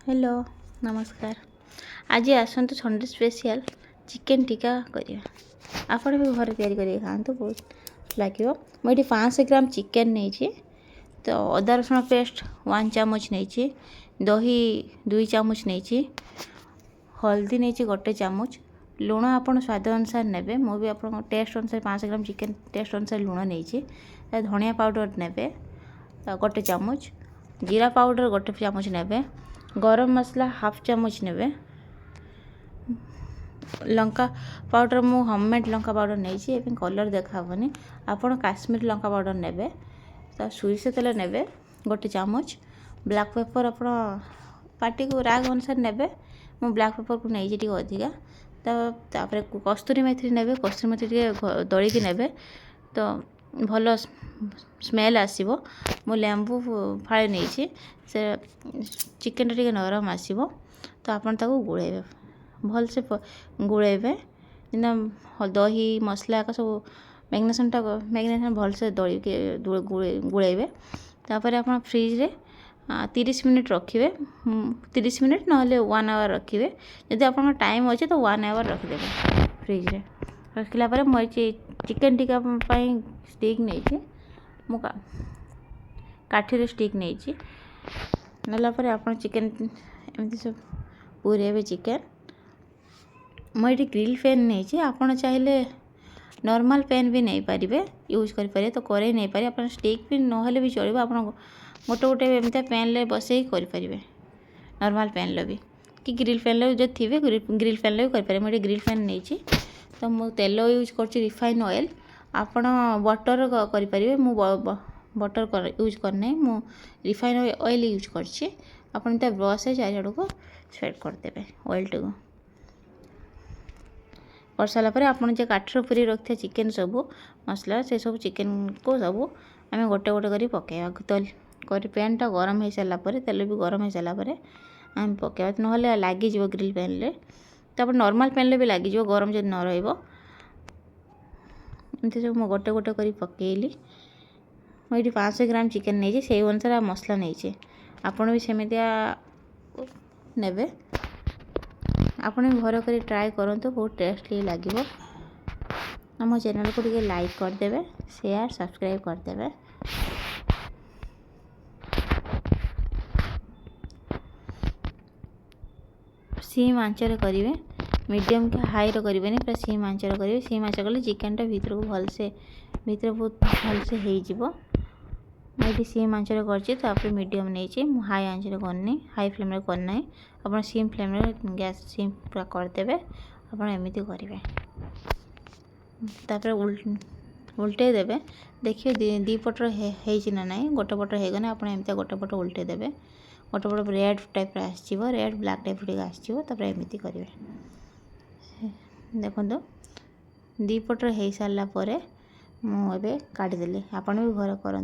Hello नमस्कार। आज आसतु Sunday special chicken tikka करिया आपण भी घर तैयारी खातु बहुत लगे। मुझे 500 ग्राम चिकेन नहीं तो अदा रसुण पेस्ट 1 चामच नहीं, दही 2 चामच नहीं, हल्दी नहीं 1 चामच, लुण आपन स्वाद अनुसार ने, मु भी आप टेस्ट अनुसार 500 ग्राम चिकेन टेस्ट अनुसार लुण नहीं, धनिया पाउडर ने 1 चामच, जीरा पाउडर 1 चामच ने, गरम मसला हाफ चामच ने, लंका पाउडर मु होममेड लंका पाउडर नहीं कलर देखाबनी, आपन काश्मीर लंका पाउडर ने, सोरिष तेल ने 1 चामच, ब्लैक पेपर आप पार्टी को राग अनुसार ने, मु ब्लैक पेपर को नहीं टी अधिका, तापर कस्तूरी मेथी ने, कस्तूरी मेथी दलिकी ने तो भल स्मेल आसो। मु लेंबू फाड़े नहीं से चिकेन टे नरम आसो, तो आपन ताको गुड़े भल से गुड़े दही मसला का सब मैग्नेशन भल से दलिके गुड़े, तापर आप फ्रिज रे 30 मिनिट रखिए, 30 मिनिट ना 1 आवर रखिए, यदि आप टाइम अच्छे तो 1 आवर रखिदे फ्रिज रे। रखला पर मुझे चिकेन टिक्का स्टिक नहीं मु काठी स्टिक नहीं नाला आप चिकेन एमती सब पूरे चिकेन मुझे ग्रिल पैन नहीं, आपड़ चाहिए नॉर्मल पैन भी नहीं पारे यूज करें तो करे नहीं पारे, आप स्टिक भी ना भी चलो, आप गोटे गोटे एमती पैन ले बसई करें नॉर्मल पैन लो भी कि ग्रिल पैन लो जो थे ग्रिल पैन लो भी करें। मुझे ग्रिल पैन नहीं तो मु तेल यूज कर रिफाइन ऑयल, आपण बटर करें, मु बटर यूज करना, मु रिफाइन ऑयल यूज करछी। आपण तो ब्रश से चारिआड़ को स्प्रेड करदे ऑयल टी कर सारापर आपड़ जो काठर पूरी रखिए चिकेन सब मसला से सब चिकेन को सब आम गोटे गोटे कर पकड़ा तो पैन टा गरम हो सारापर तेल भी गरम हो सारापर आम पकड़ा ना लगे ग्रिल पैन रे, तो नॉर्मल पैन भी लगे गरम जब न रही एमती सब गोटे गोटे कर पकईली। मुझे 500 ग्राम चिकेन नहीं से अनुसार मसला नहीं, आपड़ भी सेमतिया ने, आपड़ भी घर कर ट्राए करूँ बहुत टेस्टली लगे। आम चैनल को टिके लाइक करदे, शेयर सब्सक्राइब करदे। सीम आंचर करेंगे, मीडियम के हाई रो करेंगे, पूरा सीम आंचर करेंगे। सीम आंचर कले चिकेन टा भीतर को भलसे भीतर बहुत भलसे हो। मुझे सीम आंचर कर मीडियम नहीं, हाई आंचर करनी, हाई फ्लेम रे करना, आप सीम फ्लेम रे गैस सीम पूरा करदे, आप एमती करेंगे। तापर उल्टे देवे, देखिए दी पटर है ना, गोटे पटर होगने आप एमती गोटे पट उल्टे देवे, गोटे पट रेड टाइप आसो, रेड ब्लैक टाइप आसो, एमती करेंगे। देखो दी पटर हो सारापर मुझे काटिदेली, आपड़ भी घर करते।